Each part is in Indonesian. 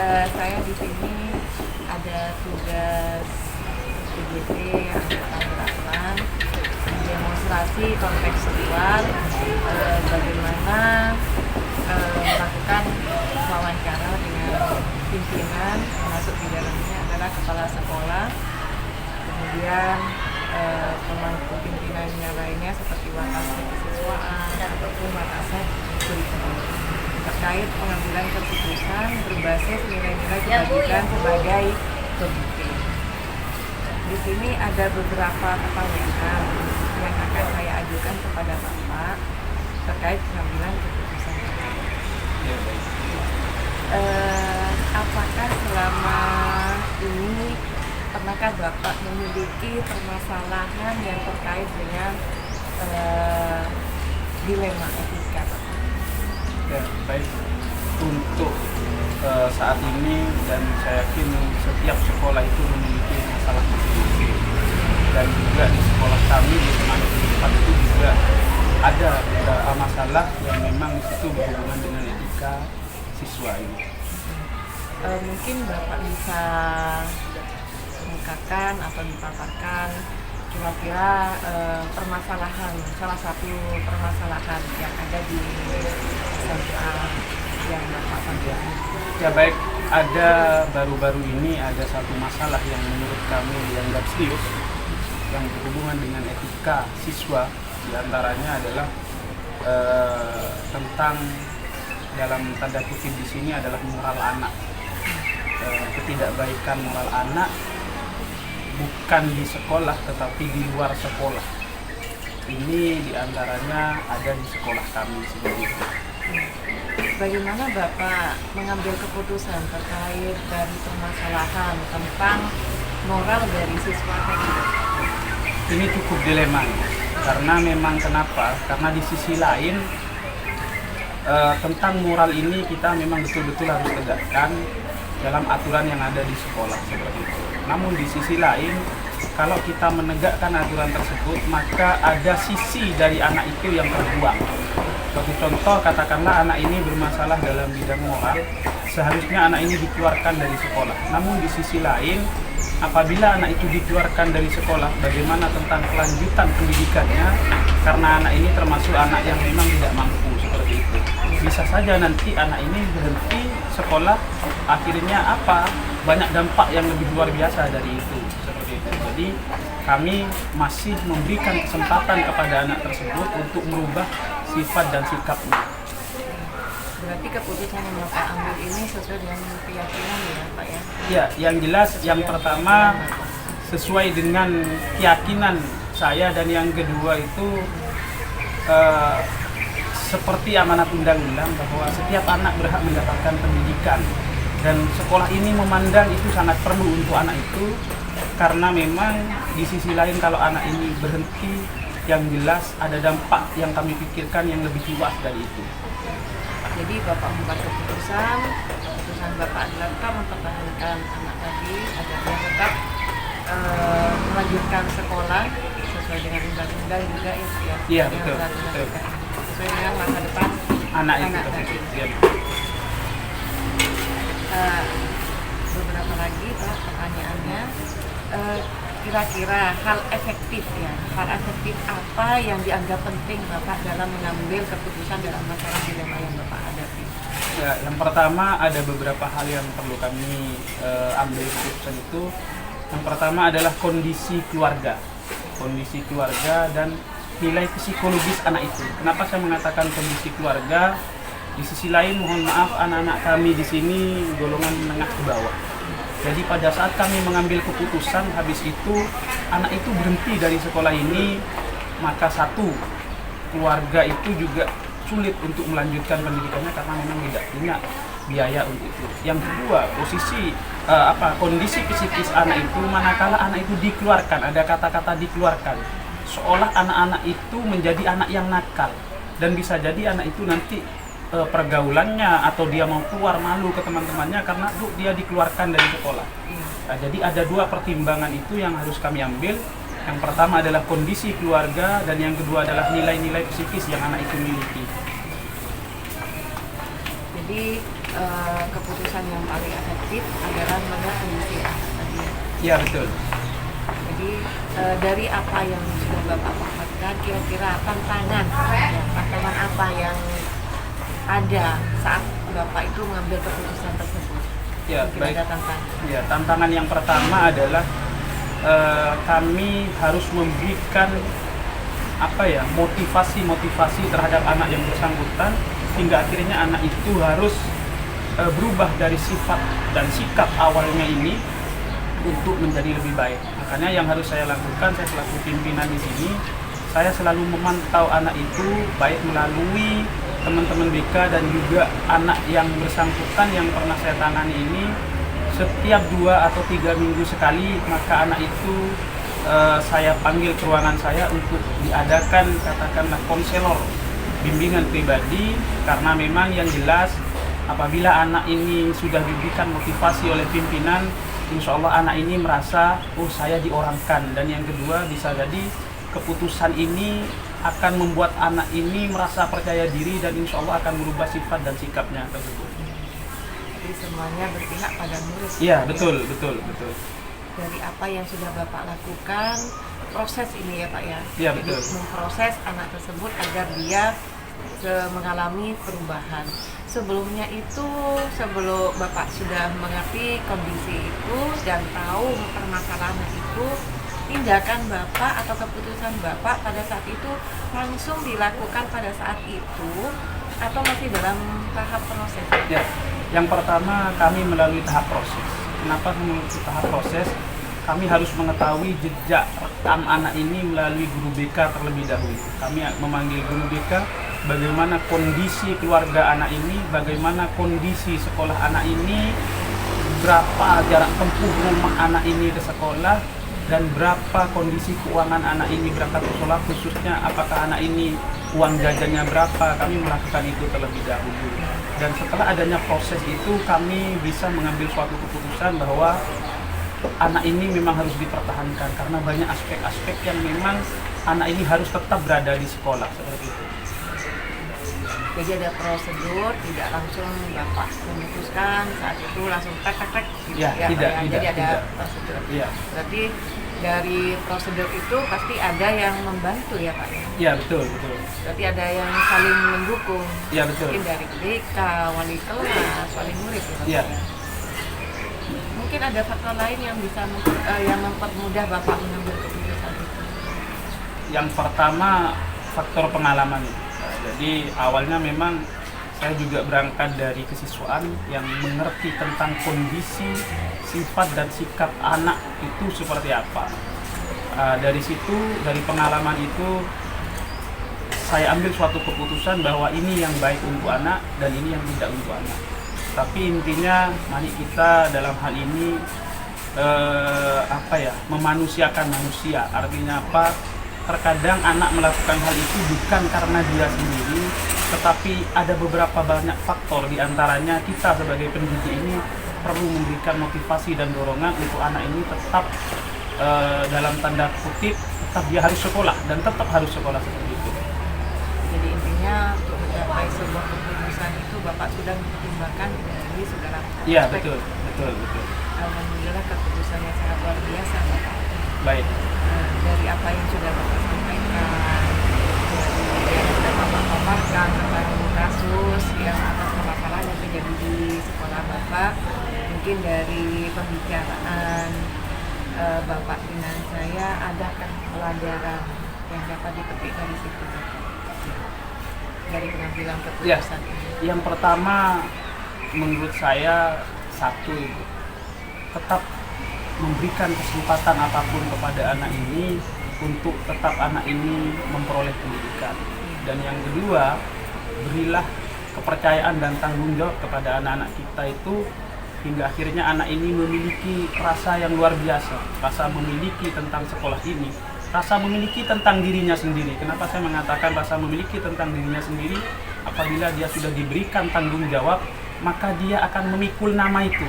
Saya di sini ada tugas PGT angkatan 8 demonstrasi kontekstual bagaimana melakukan wawancara dengan pimpinan, termasuk di dalamnya adalah kepala sekolah, kemudian pemangku pimpinannya lainnya seperti wakasek kesiswaan ataupun wakasek kurikulum terkait pengambilan keputusan berbasis nilai-nilai kebajikan sebagai pembukti. Di sini ada beberapa pertanyaan yang akan saya ajukan kepada Bapak terkait pengambilan keputusan. Apakah selama ini pernahkah Bapak memiliki permasalahan yang terkait dengan dilema etika, Bapak? Ya, baik. Untuk saat ini dan saya yakin setiap sekolah itu memiliki masalah masing-masing. Dan juga di sekolah kami di Semangat Tempat itu juga ada beberapa masalah yang memang itu berhubungan dengan etika siswa ini. Mungkin Bapak bisa mengungkapkan atau dipaparkan kira-kira permasalahan, salah satu permasalahan yang ada di SMA yang Bapak sampaikan. Ya baik, ada baru-baru ini ada satu masalah yang menurut kami dianggap serius yang berhubungan dengan etika siswa. Di antaranya adalah tentang dalam tanda kutip di sini adalah moral anak. Ketidakbaikan moral anak bukan di sekolah tetapi di luar sekolah. Ini diantaranya ada di sekolah kami seperti itu. Bagaimana Bapak mengambil keputusan terkait dari permasalahan tentang moral dari siswa tadi? Ini cukup dilema karena memang kenapa? Karena di sisi lain tentang moral ini kita memang betul-betul harus tegakkan dalam aturan yang ada di sekolah seperti itu. Namun di sisi lain, kalau kita menegakkan aturan tersebut, maka ada sisi dari anak itu yang terbuang. Seperti contoh, katakanlah anak ini bermasalah dalam bidang moral, seharusnya anak ini dikeluarkan dari sekolah. Namun di sisi lain, apabila anak itu dikeluarkan dari sekolah, bagaimana tentang kelanjutan pendidikannya? Karena anak ini termasuk anak yang memang tidak mampu seperti itu. Bisa saja nanti anak ini berhenti sekolah, akhirnya apa? Banyak dampak yang lebih luar biasa dari itu seperti itu. Jadi kami masih memberikan kesempatan kepada anak tersebut untuk merubah sifat dan sikapnya. Berarti keputusan yang Bapak ambil ini sesuai dengan keyakinan ya Pak ya? Ya, yang jelas yang pertama sesuai dengan keyakinan saya, dan yang kedua itu seperti amanat undang-undang bahwa setiap anak berhak mendapatkan pendidikan, dan sekolah ini memandang itu sangat perlu untuk anak itu, karena memang di sisi lain kalau anak ini berhenti, yang jelas ada dampak yang kami pikirkan yang lebih luas dari itu. Jadi Bapak membuat keputusan Bapak adalah tetap mempertahankan anak tadi agar dia tetap melanjutkan sekolah sesuai dengan undang-undang juga ya. Iya, betul. Sesuai dengan masa depan Anak itu tadi. ya. Beberapa lagi Pak pertanyaannya, kira-kira hal efektif apa yang dianggap penting Bapak dalam mengambil keputusan dalam masalah dilema yang Bapak hadapi? Ya, yang pertama ada beberapa hal yang perlu kami ambil keputusan itu. Yang pertama adalah kondisi keluarga dan nilai psikologis anak itu. Kenapa saya mengatakan kondisi keluarga? Di sisi lain, mohon maaf, anak-anak kami di sini golongan menengah ke bawah. Jadi pada saat kami mengambil keputusan, habis itu anak itu berhenti dari sekolah ini, maka satu, keluarga itu juga sulit untuk melanjutkan pendidikannya karena memang tidak punya biaya untuk itu. Yang kedua, kondisi psikis anak itu, manakala anak itu dikeluarkan, ada kata-kata dikeluarkan, seolah anak-anak itu menjadi anak yang nakal, dan bisa jadi anak itu nanti pergaulannya atau dia mau keluar malu ke teman-temannya karena dia dikeluarkan dari sekolah. Nah, jadi ada dua pertimbangan itu yang harus kami ambil. Yang pertama adalah kondisi keluarga, dan yang kedua adalah nilai-nilai psikis yang anak itu miliki. Jadi keputusan yang paling efektif adalah melihat kondisi anak tadi. Iya betul. Jadi dari apa yang sudah Bapak dapatkan, kira-kira tantangan apa yang ada saat Bapak itu mengambil keputusan tersebut? Ya, baik. Ada tantangan. Ya, tantangan yang pertama adalah kami harus memberikan motivasi terhadap anak yang bersangkutan hingga akhirnya anak itu harus berubah dari sifat dan sikap awalnya ini untuk menjadi lebih baik. Makanya yang harus saya lakukan, saya selaku pimpinan di sini, saya selalu memantau anak itu baik melalui teman-teman BK dan juga anak yang bersangkutan yang pernah saya tangani ini. Setiap 2 atau 3 minggu sekali maka anak itu saya panggil ke ruangan saya untuk diadakan katakanlah konselor bimbingan pribadi, karena memang yang jelas apabila anak ini sudah diberikan motivasi oleh pimpinan, insya Allah anak ini merasa saya diorangkan, dan yang kedua bisa jadi keputusan ini akan membuat anak ini merasa percaya diri dan insya Allah akan merubah sifat dan sikapnya tersebut. Jadi semuanya berpihak pada murid. Iya, betul. Dari apa yang sudah Bapak lakukan, proses ini ya Pak ya. Iya, jadi betul. memproses anak tersebut agar dia mengalami perubahan. Sebelumnya itu, sebelum Bapak sudah mengerti kondisi itu dan tahu permasalahan itu, tindakan Bapak atau keputusan Bapak pada saat itu langsung dilakukan pada saat itu atau masih dalam tahap proses? Ya, yang pertama kami melalui tahap proses. Kenapa melalui tahap proses? Kami harus mengetahui jejak rekam anak ini melalui guru BK terlebih dahulu. Kami memanggil guru BK, bagaimana kondisi keluarga anak ini, bagaimana kondisi sekolah anak ini, berapa jarak tempuh rumah anak ini ke sekolah, dan berapa kondisi keuangan anak ini berangkat ke sekolah, khususnya apakah anak ini uang jajannya berapa. Kami melakukan itu terlebih dahulu. Dan setelah adanya proses itu, kami bisa mengambil suatu keputusan bahwa anak ini memang harus dipertahankan karena banyak aspek-aspek yang memang anak ini harus tetap berada di sekolah, seperti itu. Jadi ada prosedur, tidak langsung Bapak memutuskan saat itu langsung tek gitu Ya, tidak, Jadi ada tidak. prosedur. Ya. Berarti dari prosedur itu pasti ada yang membantu ya Pak ya? Ya, betul. Berarti ada yang saling mendukung. Ya, betul. Mungkin dari BK, wali kelas, wali murid ya Pak Ya. ya? Mungkin ada faktor lain yang bisa yang mempermudah Bapak mengambil keputusan itu. Yang pertama, faktor pengalaman. Jadi awalnya memang saya juga berangkat dari kesiswaan yang mengerti tentang kondisi, sifat dan sikap anak itu seperti apa. Dari situ, dari pengalaman itu, saya ambil suatu keputusan bahwa ini yang baik untuk anak dan ini yang tidak untuk anak. Tapi intinya, mari kita dalam hal ini memanusiakan manusia. Artinya apa? Terkadang anak melakukan hal itu bukan karena dia sendiri, tetapi ada beberapa banyak faktor, diantaranya kita sebagai pendidik ini perlu memberikan motivasi dan dorongan untuk anak ini tetap dalam tanda kutip, tetap dia harus sekolah dan tetap harus sekolah seperti itu. Jadi intinya untuk mencapai sebuah keputusan itu Bapak sudah mempertimbangkan dari segala aspek. Iya, betul. Alhamdulillah keputusan yang sangat luar biasa Bapak. Baik. Dari apa yang sudah Bapak sampaikan, dari yang sudah Bapak paparkan tentang kasus yang atas permasalahan yang terjadi di sekolah Bapak, mungkin dari pembicaraan Bapak dengan saya, adakah pelajaran yang dapat dipetik dari situ dari pengambilan keputusan ini? Yang pertama menurut saya tetap memberikan kesempatan apapun kepada anak ini untuk tetap anak ini memperoleh pendidikan. Dan yang kedua, berilah kepercayaan dan tanggung jawab kepada anak-anak kita itu hingga akhirnya anak ini memiliki rasa yang luar biasa, rasa memiliki tentang sekolah ini, rasa memiliki tentang dirinya sendiri. Kenapa saya mengatakan rasa memiliki tentang dirinya sendiri? Apabila dia sudah diberikan tanggung jawab, maka dia akan memikul nama itu.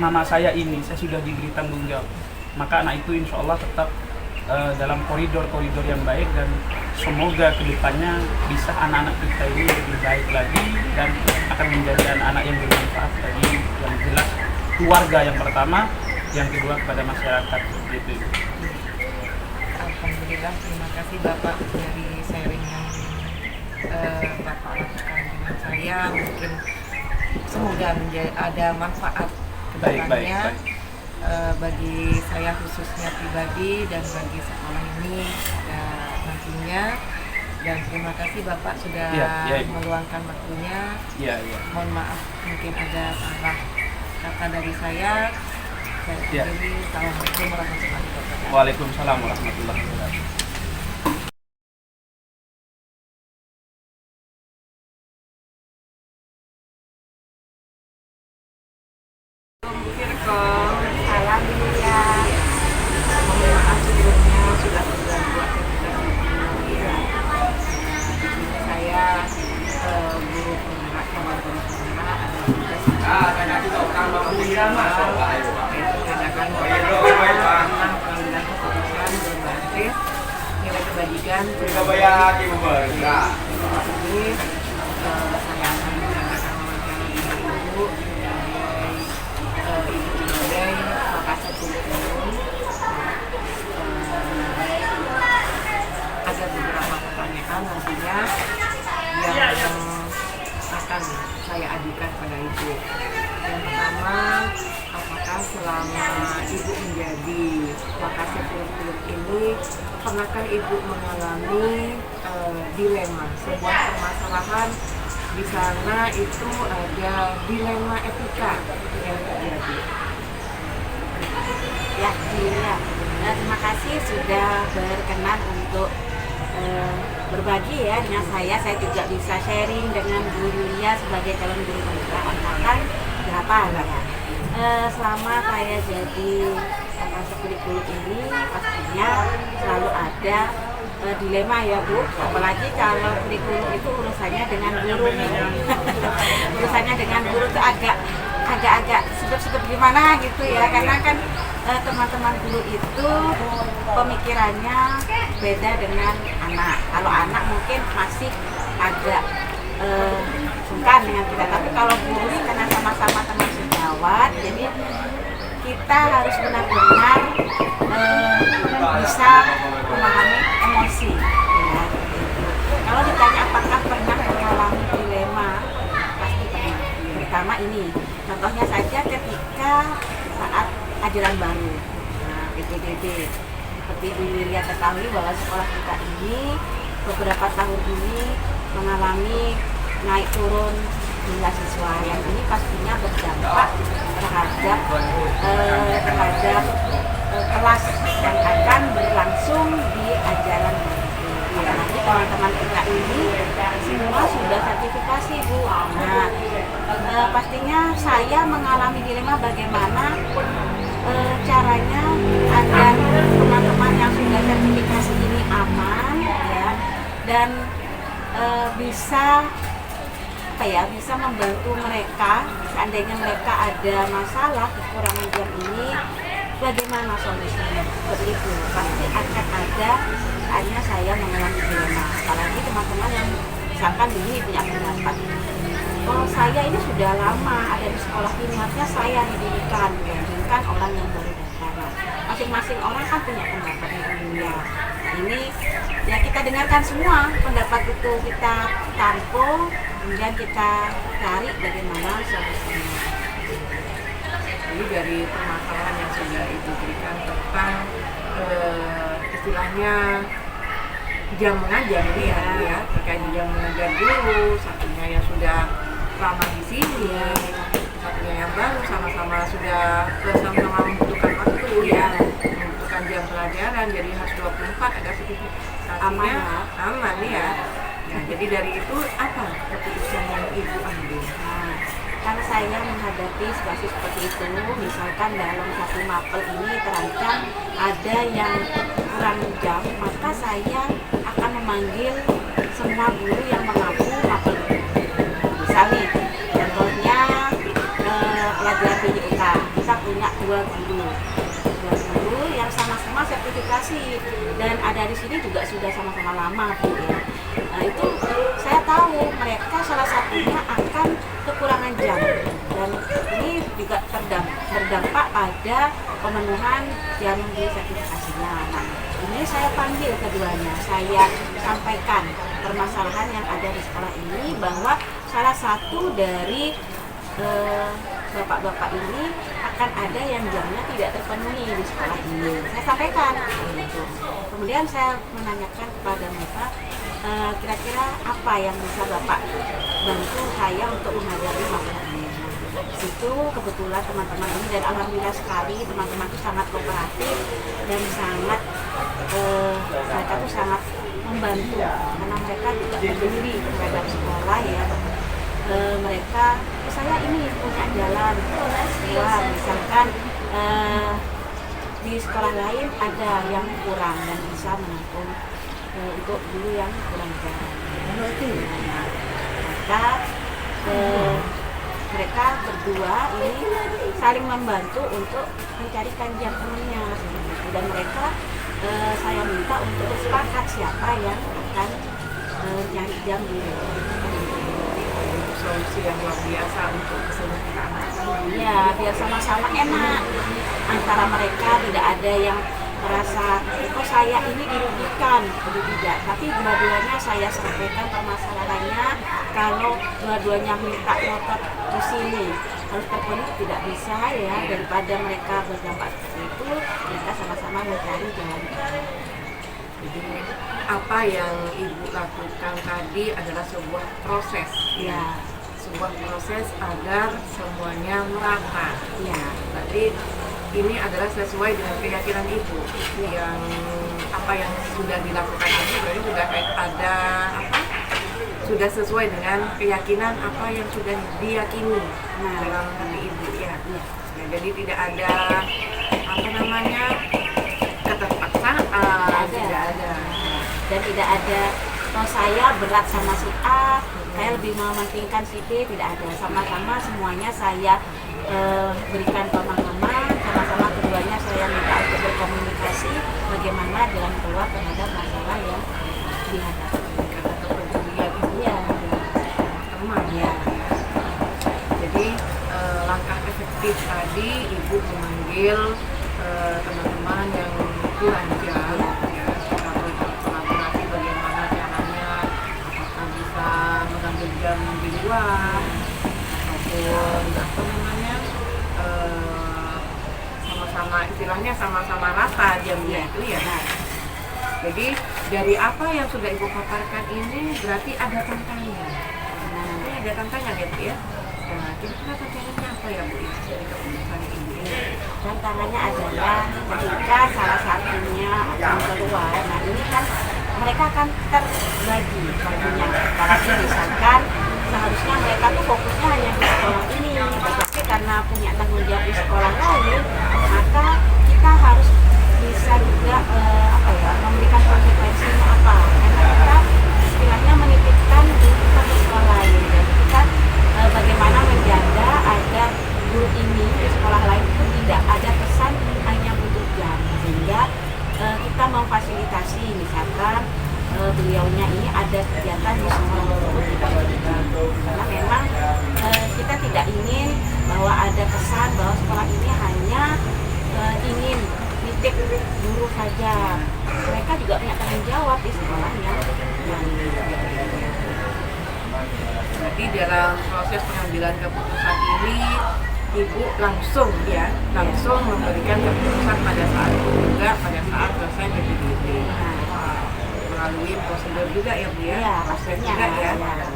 Nama saya ini, saya sudah diberi tanggung jawab. Maka anak itu insya Allah tetap dalam koridor-koridor yang baik, dan semoga kedepannya bisa anak-anak kita ini lebih baik lagi dan akan menjadi anak-anak yang bermanfaat bagi yang jelas keluarga yang pertama, yang kedua kepada masyarakat gitu. Alhamdulillah, terima kasih Bapak dari sharing yang Bapak lakukan dengan saya. Mungkin semoga ada manfaat kedepannya bagi saya khususnya pribadi dan bagi sekolah ini nantinya. Dan terima kasih Bapak sudah meluangkan waktunya. Mohon maaf mungkin ada salah kata dari saya. Saya akhiri. Assalamualaikum warahmatullahi wabarakatuh. Waalaikumsalam warahmatullahi wabarakatuh. Alhamdulillah. Mohon maaf sebelumnya sudah mengganggu aktivitas ya. Di sini saya guru penggerak sama guru penggerak ada juga pengambilan keputusan berbasis nilai kebajikan ini saya akan menggunakan wawancara ibu sebagai Makassar kurikulum. Ada beberapa pertanyaan nantinya yang akan saya ajukan pada ibu. Yang pertama, apakah selama ibu menjadi Makassar kurikulum ini pernahkah ibu mengalami dilema, sebuah permasalahan di sana itu ada dilema etika yang terjadi? Ya, iya. Terima kasih sudah berkenan untuk berbagi ya dengan saya. Saya juga bisa sharing dengan Bu Yulia sebagai calon guru penggerak angkatan 8 ya. Selama saya jadi Makassar kurikulum ini pastinya selalu ada dilema ya Bu, apalagi kalau kurikulum itu urusannya dengan guru nih. Urusannya dengan guru itu agak sedep-sedep gimana gitu ya, karena kan teman-teman guru itu pemikirannya beda dengan anak. Kalau anak mungkin masih agak sungkan dengan kita, tapi kalau guru ini karena sama-sama teman sejawat, jadi kita harus benar-benar bisa memahami emosi ya. Kalau ditanya apakah pernah mengalami dilema, pasti pernah. Pertama ini, contohnya saja ketika saat ajaran baru, nah PPDB. Seperti Bu Yulia ketahui bahwa sekolah kita ini beberapa tahun ini mengalami naik turun jumlah siswa, yang ini pastinya berdampak terhadap kelas yang akan berlangsung di ajaran baru. Apalagi teman-teman kita ini semua sudah sertifikasi Bu. Nah, pastinya saya mengalami dilema bagaimana caranya agar teman-teman yang sudah sertifikasi ini aman ya, dan bisa membantu mereka seandainya mereka ada masalah kekurangan jam ini, bagaimana solusinya. Seperti itu pasti akan ada saatnya saya mengalami dilema, apalagi teman-teman yang misalkan ini punya pendapat, kalau saya ini sudah lama ada di sekolah ini, artinya saya didirikan dibandingkan orang yang baru datang. Masing-masing orang kan punya pendapat yang dunia. Ini ya kita dengarkan semua pendapat itu, kita tampung, kemudian kita cari bagaimana solusinya. Jadi dari permasalahan yang sudah Ibu berikan tentang istilahnya jam mengajar ini ya, terkait jam mengajar dulu, satunya yang sudah lama di sini, satunya yang baru, sama-sama sudah sama-sama membutuhkan waktu ya, membutuhkan jam pelajaran, jadi harus 24 ada sertifikasinya aman ya. Nah, jadi dari itu apa keputusan yang Ibu ambil? Nah, karena saya menghadapi situasi seperti itu, misalkan dalam satu mapel ini terancam ada yang kurang jam, maka saya akan memanggil semua guru yang mengaku mapel itu. Misalnya, contohnya pelajaran PJUK, kita punya dua guru yang sama-sama sertifikasi sertifikasi dan ada di sini juga sudah sama-sama lama Bu ya. Nah itu saya tahu mereka salah satunya akan kekurangan jam dan ini juga berdampak pada pemenuhan jam di sertifikasinya. Nah ini saya panggil keduanya, saya sampaikan permasalahan yang ada di sekolah ini bahwa salah satu dari bapak-bapak ini akan ada yang jamnya tidak terpenuhi di sekolah ini. Saya sampaikan gitu. Kemudian saya menanyakan kepada mereka kira-kira apa yang bisa Bapak bantu saya untuk menghadapi masalah ini. Di situ kebetulan teman-teman ini dan alhamdulillah sekali teman-teman itu sangat kooperatif dan sangat mereka tuh sangat membantu karena mereka juga peduli terhadap sekolah ya. Mereka saya ini punya jalan wah misalkan di sekolah lain ada yang kurang dan bisa menampung untuk guru yang kurang jalan. Maka mereka berdua ini saling membantu untuk mencarikan jam temannya dan mereka saya minta untuk sepakat siapa yang akan nyari jam di solusi yang luar biasa untuk keseluruhan anak. Ya, biar sama-sama enak antara mereka, tidak ada yang merasa kok saya ini dirugikan, tidak. Tapi dua-duanya saya sampaikan permasalahannya. Kalau dua-duanya minta ngotot di sini harus terpenuhi tidak bisa ya, daripada mereka berdampak seperti itu, mereka sama-sama mencari jalan. Jadi apa yang Ibu lakukan tadi adalah sebuah proses, Ya, sebuah proses agar semuanya merata. ya, Berarti ini adalah sesuai dengan keyakinan Ibu yang apa yang sudah dilakukan ini berarti sudah ada apa? Sudah sesuai dengan keyakinan apa yang sudah diyakini dalam hati Ibu ya. ya. Ya, jadi tidak ada apa namanya keterpaksaan, tidak ada. Dan tidak ada oh saya berat sama si A, saya lebih mementingkan si B, tidak ada. Sama-sama semuanya saya berikan pemahaman, sama-sama keduanya saya minta untuk berkomunikasi bagaimana jalan keluar terhadap masalah yang dihadapi. Karena kepedulian Ibu Iya, teman ya. Jadi langkah efektif tadi Ibu memanggil teman-teman yang kurang jam ya, lalu kolaborasi bagaimana caranya, apakah bisa mengambil jam di luar ataupun apa namanya sama-sama istilahnya sama-sama rata jamnya itu ya. Jadi dari apa yang sudah Ibu paparkan ini berarti ada tantangan. Nah, nanti ada tantangan ya Bu ya. Nah, kira-kira tantangannya apa ya Bu ya dari keputusan ini? tantangannya adalah ketika salah satunya akan keluar, nah ini kan mereka akan terbagi waktunya. Apalagi misalkan seharusnya mereka tuh fokusnya hanya di sekolah ini, tetapi karena punya tanggung jawab di sekolah lain, maka kita harus bisa juga memberikan konsekuensinya apa. Karena kita istilahnya menitipkan kita ke sekolah lain dan kita bagaimana menjaga agar guru ini di sekolah lain itu tidak ada kesan hanya butuh jam, sehingga kita memfasilitasi misalkan beliaunya ini ada kegiatan di sekolah tersebut karena memang kita tidak ingin bahwa ada kesan bahwa sekolah ini hanya ingin nitip guru saja. Mereka juga punya tanggung jawab di sekolahnya. Jadi dalam proses pengambilan keputusan ini Ibu langsung memberikan keputusan pada saat itu juga pada saat dosen PPDB melalui prosedur juga ya Bu ya, Iya, proses pastinya, juga ya. ya.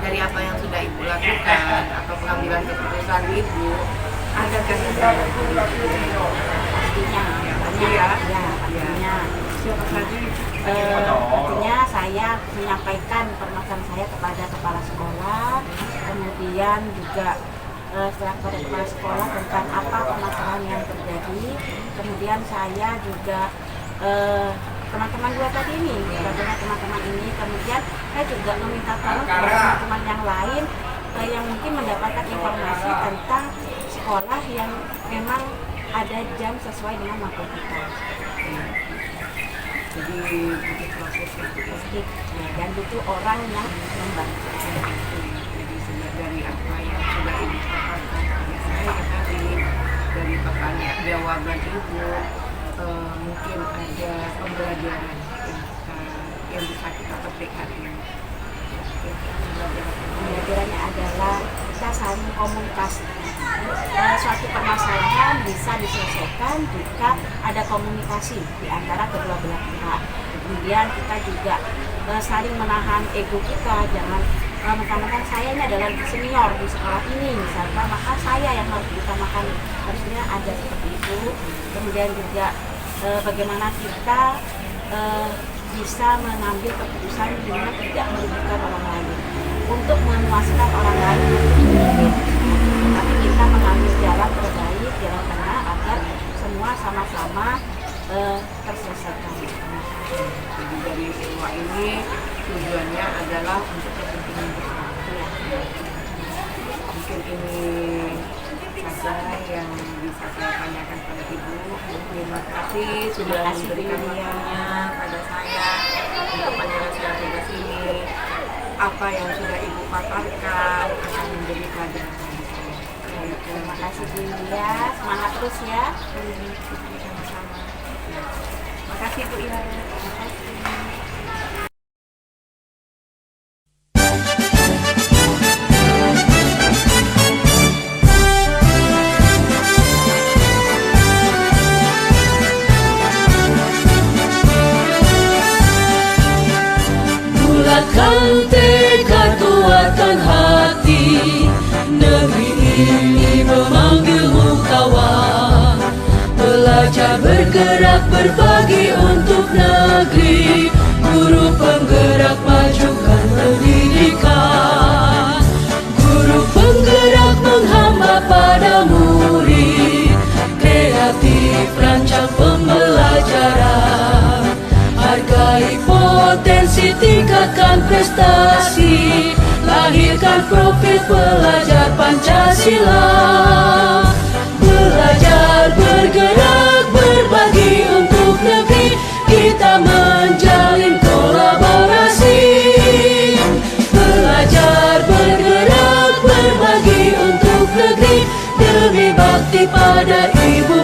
Dari apa yang sudah Ibu lakukan atau pengambilan keputusan Ibu, adakah himbawan Pastinya, ya? pastinya. Siapa saja? Artinya saya menyampaikan permasalahan saya kepada kepala sekolah, kemudian juga setelah kepada kepala sekolah tentang apa permasalahan yang terjadi, kemudian saya juga teman-teman dua tadi ini, teman-teman ini, kemudian saya juga meminta tolong kepada teman-teman yang lain yang mungkin mendapatkan informasi tentang sekolah yang memang ada jam sesuai dengan mampu kita. Jadi butuh proses yang Pasti dan butuh orang yang membantu. jadi dari apa yang sudah ibu paparkan kepada saya tadi, dari pertanyaan jawaban ibu, mungkin ada pembelajaran yang bisa kita petik hari ini. Pembelajarannya adalah kita saling komunikasi. Suatu permasalahan bisa diselesaikan jika ada komunikasi di antara kedua belah pihak. Kemudian kita juga saling menahan ego kita, jangan mentang-mentang saya ini adalah senior di sekolah ini misalkan, maka saya yang harus diutamakan, harusnya ada seperti itu. Kemudian juga bagaimana kita bisa mengambil keputusan dengan tidak merugikan orang lain, untuk memuaskan orang lain tapi kita mengambil jalan terbaik, jalan tengah agar semua sama-sama terselesaikan. Jadi dari semua ini tujuannya adalah untuk kepentingan bersama. Mungkin ini saja yang bisa saya tanyakan pada ibu. Terima kasih sudah memberikan waktunya pada saya untuk penyelesaian tugas ini. Apa yang sudah ibu paparkan akan menjadi pelajaran bagi saya. Terima kasih Bu Yulia, semangat terus ya. Sama-sama. Terima kasih Bu Ira. Terima kasih. Bulatkan tekad, kuatkan hati, negeri ini memanggilmu kawan. Belajar bergerak berbagi untuk negeri, guru penggerak majukan pendidikan. Guru penggerak menghamba pada murid, kreatif rancang pembelajaran. Hargai potensi, tingkatkan prestasi, lahirkan profil pelajar Pancasila. Belajar, bergerak, berbagi untuk negeri, kita menjalin kolaborasi. Belajar, bergerak, berbagi untuk negeri, demi bakti pada Ibu